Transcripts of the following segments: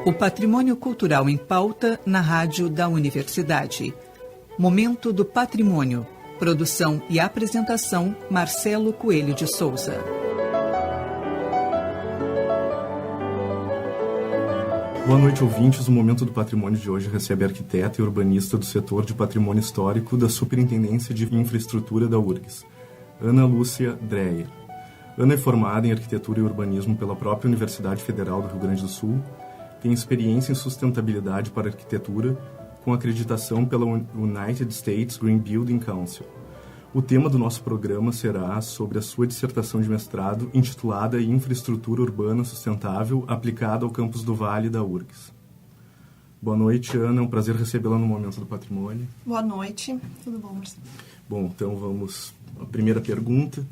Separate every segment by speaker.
Speaker 1: O patrimônio cultural em pauta na rádio da Universidade. Momento do Patrimônio. Produção e apresentação, Marcelo Coelho de Souza.
Speaker 2: Boa noite, ouvintes. O Momento do Patrimônio de hoje recebe a arquiteta e urbanista do setor de patrimônio histórico da Superintendência de Infraestrutura da URGS, Ana Lúcia Dreyer. Ana é formada em Arquitetura e Urbanismo pela própria Universidade Federal do Rio Grande do Sul, tem experiência em sustentabilidade para arquitetura, com acreditação pela United States Green Building Council. O tema do nosso programa será sobre a sua dissertação de mestrado intitulada Infraestrutura Urbana Sustentável aplicada ao Campus do Vale da URGS. Boa noite, Ana. É um prazer recebê-la no Momento do Patrimônio.
Speaker 3: Boa noite. Tudo bom, Marcelo?
Speaker 2: Bom, então vamos à primeira pergunta.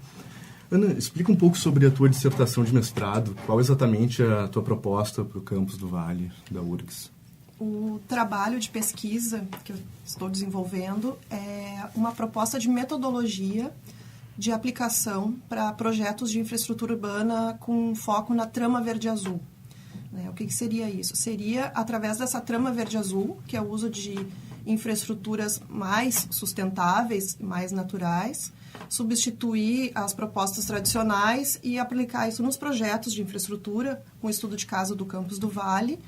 Speaker 2: Ana, explica um pouco sobre a tua dissertação de mestrado. Qual exatamente é a tua proposta para o Campus do Vale da URGS?
Speaker 3: O trabalho de pesquisa que eu estou desenvolvendo é uma proposta de metodologia de aplicação para projetos de infraestrutura urbana com foco na trama verde-azul. O que seria isso? Seria através dessa trama verde-azul, que é o uso de infraestruturas mais sustentáveis, mais naturais, substituir as propostas tradicionais e aplicar isso nos projetos de infraestrutura, com o estudo de caso do Campus do Vale,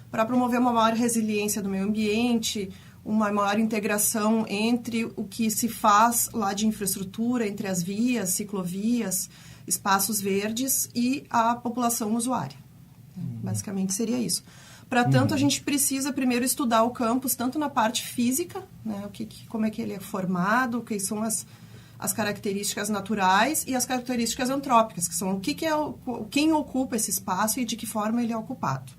Speaker 3: para promover uma maior resiliência do meio ambiente, uma maior integração entre o que se faz lá de infraestrutura, entre as vias, ciclovias, espaços verdes e a população usuária. Basicamente seria isso. Para tanto, a gente precisa primeiro estudar o campus, tanto na parte física, né, como é que ele é formado, quais são as características naturais e as características antrópicas, que são quem ocupa esse espaço e de que forma ele é ocupado.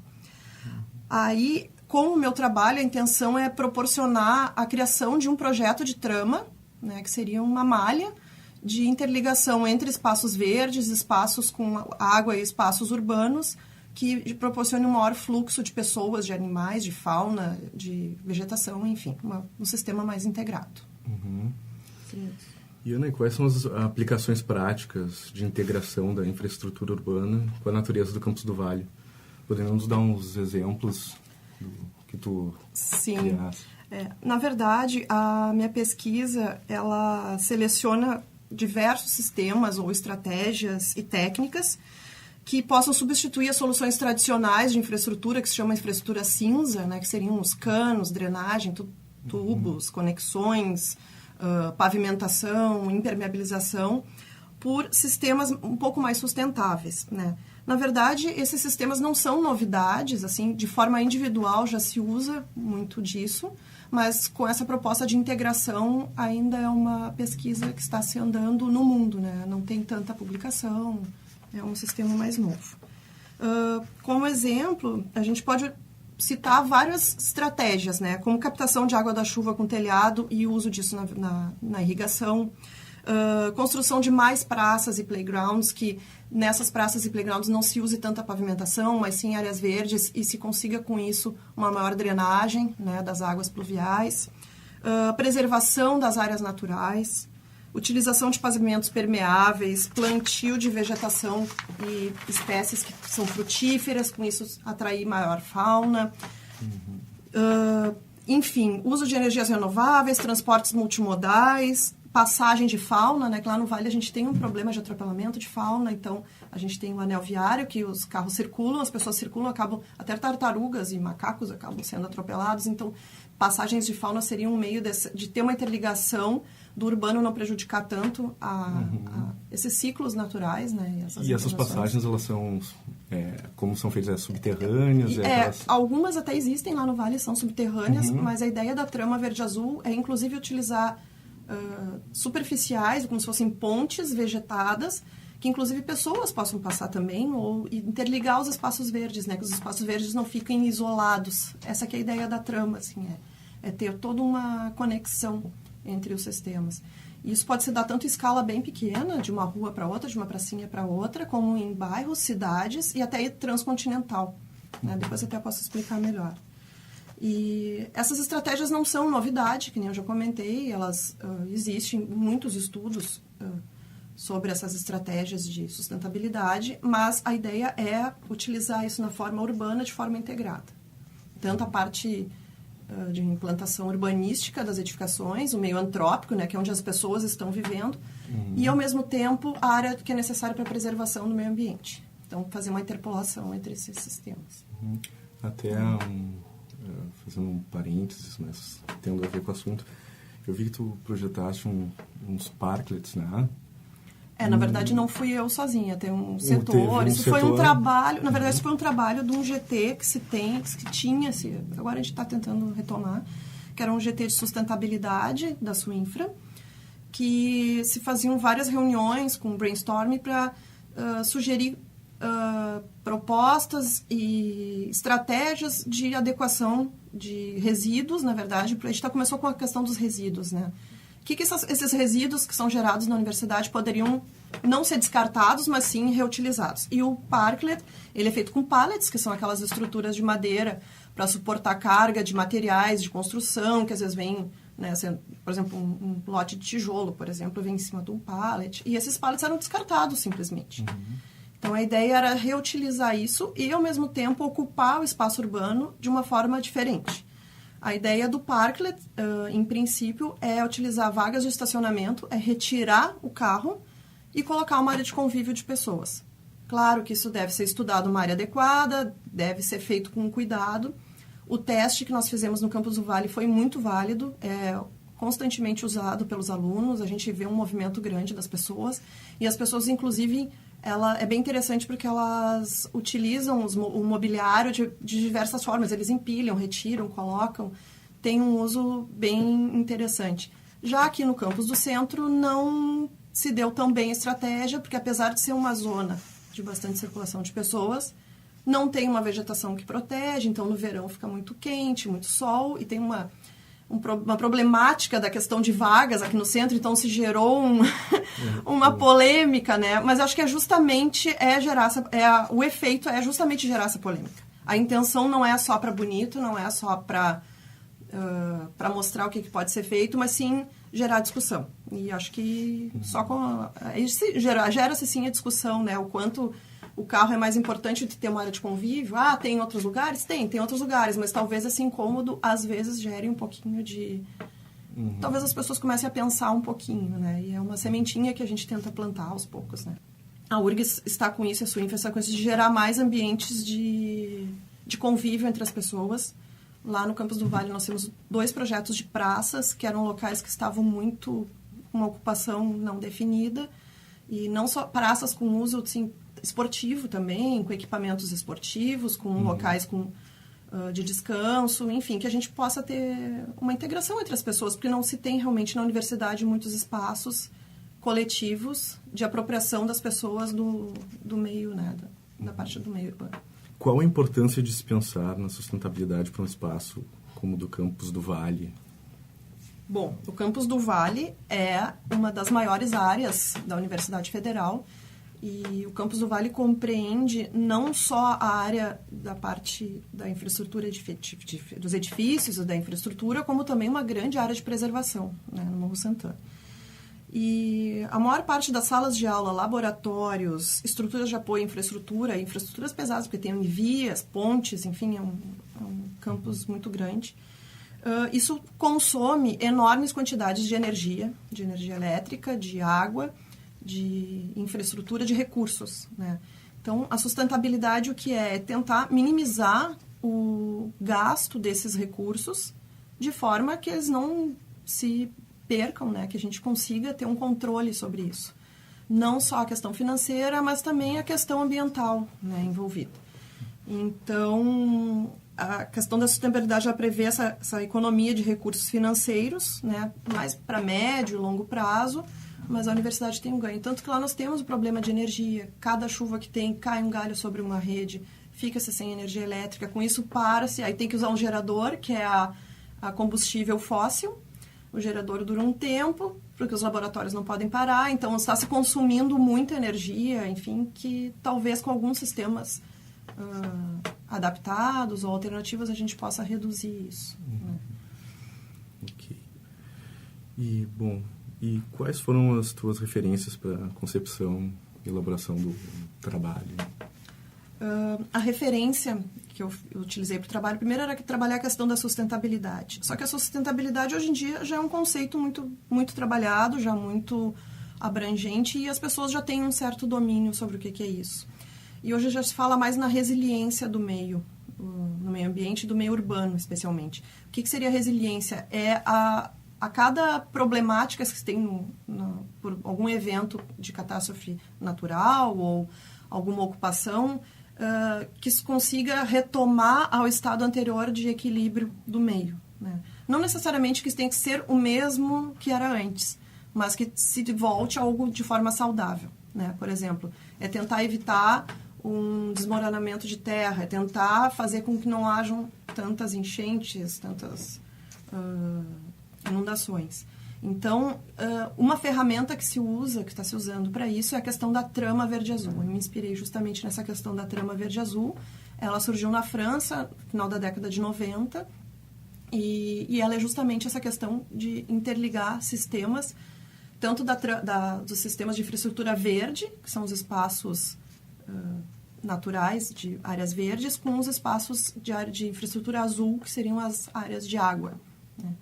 Speaker 3: Aí, com o meu trabalho, a intenção é proporcionar a criação de um projeto de trama, né, que seria uma malha de interligação entre espaços verdes, espaços com água e espaços urbanos, que proporcione um maior fluxo de pessoas, de animais, de fauna, de vegetação, enfim, um sistema mais integrado.
Speaker 2: Uhum. E, Ana, quais são as aplicações práticas de integração da infraestrutura urbana com a natureza do Campus do Vale? Poderia nos dar uns exemplos do que tu criaste?
Speaker 3: Na verdade, a minha pesquisa, ela seleciona diversos sistemas ou estratégias e técnicas que possam substituir as soluções tradicionais de infraestrutura, que se chama infraestrutura cinza, né, que seriam os canos, drenagem, tubos, conexões, pavimentação, impermeabilização, por sistemas um pouco mais sustentáveis, né? Na verdade, esses sistemas não são novidades, assim, de forma individual já se usa muito disso, mas com essa proposta de integração ainda é uma pesquisa que está se andando no mundo, né? Não tem tanta publicação, é um sistema mais novo. Como exemplo, a gente pode citar várias estratégias, né? Como captação de água da chuva com telhado e uso disso na irrigação, construção de mais praças e playgrounds, que nessas praças e playgrounds não se use tanta pavimentação, mas sim áreas verdes e se consiga com isso uma maior drenagem, né, das águas pluviais, preservação das áreas naturais, utilização de pavimentos permeáveis, plantio de vegetação e espécies que são frutíferas, com isso atrair maior fauna, enfim, uso de energias renováveis, transportes multimodais, passagem de fauna, né, que lá no Vale a gente tem um problema de atropelamento de fauna, então a gente tem um anel viário que os carros circulam, as pessoas circulam, até tartarugas e macacos acabam sendo atropelados, então passagens de fauna seriam um meio de ter uma interligação do urbano não prejudicar tanto esses ciclos naturais, né?
Speaker 2: E essas passagens, elas são, como são feitas, subterrâneas?
Speaker 3: Algumas até existem lá no Vale, são subterrâneas, mas a ideia da trama verde-azul é inclusive utilizar superficiais, como se fossem pontes vegetadas, que inclusive pessoas possam passar também, ou interligar os espaços verdes, né? Que os espaços verdes não fiquem isolados. Essa que é a ideia da trama, assim, é ter toda uma conexão entre os sistemas. E isso pode se dar tanto em escala bem pequena, de uma rua para outra, de uma pracinha para outra, como em bairros, cidades e até transcontinental, né? Depois eu até posso explicar melhor. E essas estratégias não são novidade, que nem eu já comentei, elas existem muitos estudos sobre essas estratégias de sustentabilidade, mas a ideia é utilizar isso na forma urbana de forma integrada. tanto a parte de implantação urbanística das edificações, o meio antrópico, né, que é onde as pessoas estão vivendo, e, ao mesmo tempo, a área que é necessária para a preservação do meio ambiente. Então, fazer uma interpolação entre esses sistemas.
Speaker 2: Até, fazendo um parênteses, mas tendo a ver com o assunto, eu vi que tu projetaste uns parklets, né?
Speaker 3: Na verdade, não fui eu sozinha, tem um setor. Isso foi um trabalho, na verdade, isso foi um trabalho de um GT que tinha, agora a gente está tentando retomar, que era um GT de sustentabilidade da Suinfra, que se faziam várias reuniões com brainstorming para sugerir propostas e estratégias de adequação de resíduos, na verdade. A gente começou com a questão dos resíduos, né? O que esses resíduos que são gerados na universidade poderiam não ser descartados, mas sim reutilizados. E o parklet, ele é feito com pallets, que são aquelas estruturas de madeira para suportar carga de materiais de construção, que às vezes vem, né, por exemplo, um lote de tijolo, por exemplo, vem em cima de um pallet. E esses pallets eram descartados, simplesmente. Então, a ideia era reutilizar isso e, ao mesmo tempo, ocupar o espaço urbano de uma forma diferente. A ideia do parklet, em princípio, é utilizar vagas de estacionamento, é retirar o carro e colocar uma área de convívio de pessoas. Claro que isso deve ser estudado uma área adequada, deve ser feito com cuidado. O teste que nós fizemos no Campus do Vale foi muito válido, é constantemente usado pelos alunos, a gente vê um movimento grande das pessoas, e as pessoas, inclusive, é bem interessante porque elas utilizam o mobiliário de diversas formas. Eles empilham, retiram, colocam. Tem um uso bem interessante. Já aqui no campus do centro não se deu tão bem a estratégia, porque apesar de ser uma zona de bastante circulação de pessoas, não tem uma vegetação que protege, então no verão fica muito quente, muito sol, e tem uma problemática da questão de vagas aqui no centro, então se gerou uma polêmica, né? Mas acho que é justamente o efeito é justamente gerar essa polêmica. A intenção não é só para bonito, não é só para mostrar o que pode ser feito, mas sim gerar discussão. E acho que só com gera-se sim a discussão, né? O quanto o carro é mais importante de ter uma área de convívio. Tem outros lugares? Tem outros lugares, mas talvez esse incômodo, às vezes, gere um pouquinho de... Talvez as pessoas comecem a pensar um pouquinho, né? E é uma sementinha que a gente tenta plantar aos poucos, né? A URGS está com isso, a Suinfra está com isso, de gerar mais ambientes de convívio entre as pessoas. Lá no Campus do Vale nós temos 2 projetos de praças, que eram locais que estavam muito com uma ocupação não definida, e não só praças com uso, assim, esportivo também, com equipamentos esportivos, com locais de descanso, enfim, que a gente possa ter uma integração entre as pessoas, porque não se tem realmente na universidade muitos espaços coletivos de apropriação das pessoas do meio, né, da parte do meio urbano.
Speaker 2: Qual a importância de se pensar na sustentabilidade para um espaço como o do Campus do Vale?
Speaker 3: Bom, o Campus do Vale é uma das maiores áreas da Universidade Federal, e o Campus do Vale compreende não só a área da parte da infraestrutura dos edifícios e da infraestrutura, como também uma grande área de preservação, né, no Morro Santana. E a maior parte das salas de aula, laboratórios, estruturas de apoio à infraestrutura, infraestruturas pesadas, porque tem vias, pontes, enfim, é um campus muito grande. Isso consome enormes quantidades de energia elétrica, de água, de infraestrutura, de recursos, né? Então, a sustentabilidade, o que é tentar minimizar o gasto desses recursos de forma que eles não se percam, né? Que a gente consiga ter um controle sobre isso. Não só a questão financeira, mas também a questão ambiental, né, envolvida. Então, a questão da sustentabilidade já prevê essa economia de recursos financeiros, né, mais para médio e longo prazo, mas a universidade tem um ganho. Tanto que lá nós temos o problema de energia. Cada chuva que tem, cai um galho sobre uma rede, fica-se sem energia elétrica. Com isso, para-se. Aí tem que usar um gerador, que é a combustível fóssil. O gerador dura um tempo, porque os laboratórios não podem parar. Então, está se consumindo muita energia, enfim, que talvez com alguns sistemas adaptados ou alternativos a gente possa reduzir isso. Né?
Speaker 2: Ok. E quais foram as tuas referências para a concepção e elaboração do trabalho?
Speaker 3: a referência que eu utilizei para o trabalho, primeiro era trabalhar a questão da sustentabilidade. Só que a sustentabilidade hoje em dia já é um conceito muito, muito trabalhado, já muito abrangente, e as pessoas já têm um certo domínio sobre o que é isso. E hoje já se fala mais na resiliência do meio, no meio ambiente, do meio urbano especialmente. O que seria resiliência? É a cada problemática que se tem por algum evento de catástrofe natural ou alguma ocupação, que se consiga retomar ao estado anterior de equilíbrio do meio, né? Não necessariamente que isso tenha que ser o mesmo que era antes, mas que se volte a algo de forma saudável, né? Por exemplo, é tentar evitar um desmoronamento de terra, é tentar fazer com que não hajam tantas enchentes, tantas inundações. Então, uma ferramenta que se usa, que está se usando para isso, é a questão da trama verde-azul. Eu me inspirei justamente nessa questão da trama verde-azul. Ela surgiu na França, no final da década de 90, e ela é justamente essa questão de interligar sistemas, tanto dos sistemas de infraestrutura verde, que são os espaços naturais de áreas verdes, com os espaços de infraestrutura azul, que seriam as áreas de água, né?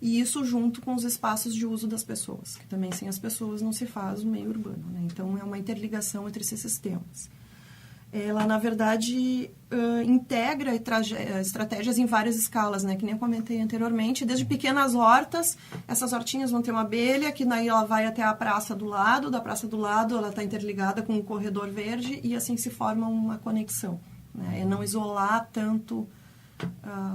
Speaker 3: E isso junto com os espaços de uso das pessoas, que também sem as pessoas não se faz o meio urbano, né? Então, é uma interligação entre esses sistemas. Ela, na verdade, integra estratégias em várias escalas, né? Que nem eu comentei anteriormente, desde pequenas hortas, essas hortinhas vão ter uma abelha, que daí ela vai até a praça do lado, da praça do lado ela está interligada com o corredor verde, e assim se forma uma conexão, né? É não isolar tanto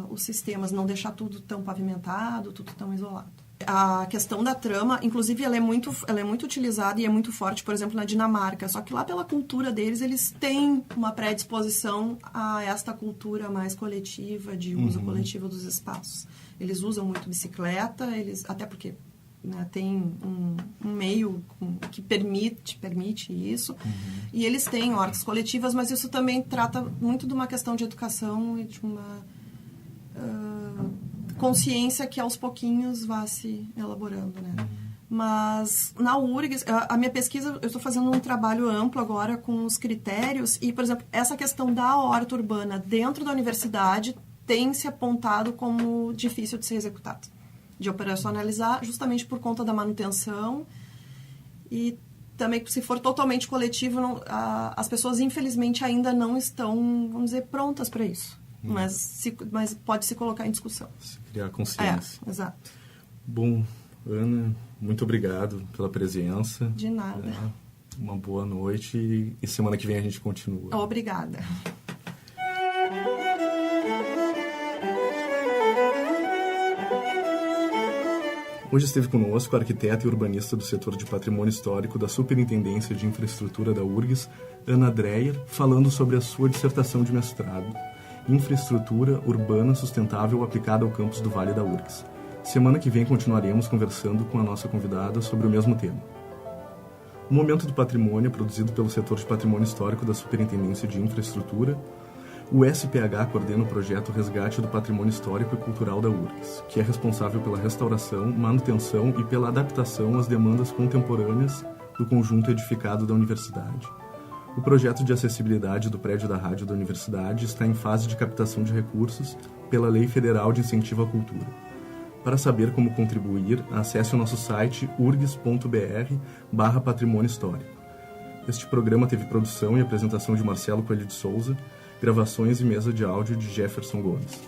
Speaker 3: os sistemas, não deixar tudo tão pavimentado, tudo tão isolado. A questão da trama, inclusive, ela é muito utilizada e é muito forte, por exemplo, na Dinamarca. Só que lá, pela cultura deles, eles têm uma predisposição a esta cultura mais coletiva, de uso coletivo dos espaços. Eles usam muito bicicleta, até porque, né, tem um meio que permite isso. E eles têm hortas coletivas, mas isso também trata muito de uma questão de educação e de uma consciência que aos pouquinhos vá se elaborando, né? Mas na URGS, a minha pesquisa, eu estou fazendo um trabalho amplo agora com os critérios e, por exemplo, essa questão da horta urbana dentro da universidade tem se apontado como difícil de ser executado, de operacionalizar, justamente por conta da manutenção e também, se for totalmente coletivo, as pessoas, infelizmente, ainda não estão, vamos dizer, prontas para isso. Mas pode se colocar em discussão.
Speaker 2: Se criar consciência.
Speaker 3: Exato.
Speaker 2: Bom, Ana, muito obrigado pela presença.
Speaker 3: De nada.
Speaker 2: Uma boa noite e semana que vem a gente continua.
Speaker 3: Obrigada.
Speaker 2: Hoje esteve conosco a arquiteta e urbanista do setor de patrimônio histórico da Superintendência de Infraestrutura da URGS, Ana Dreyer, falando sobre a sua dissertação de mestrado, Infraestrutura Urbana Sustentável aplicada ao campus do Vale da URGS. Semana que vem continuaremos conversando com a nossa convidada sobre o mesmo tema. O Momento do Patrimônio é produzido pelo setor de patrimônio histórico da Superintendência de Infraestrutura. O SPH coordena o projeto Resgate do Patrimônio Histórico e Cultural da URGS, que é responsável pela restauração, manutenção e pela adaptação às demandas contemporâneas do conjunto edificado da universidade. O projeto de acessibilidade do prédio da rádio da universidade está em fase de captação de recursos pela Lei Federal de Incentivo à Cultura. Para saber como contribuir, acesse o nosso site urgs.br/patrimônio histórico. Este programa teve produção e apresentação de Marcelo Coelho de Souza, gravações e mesa de áudio de Jefferson Gomes.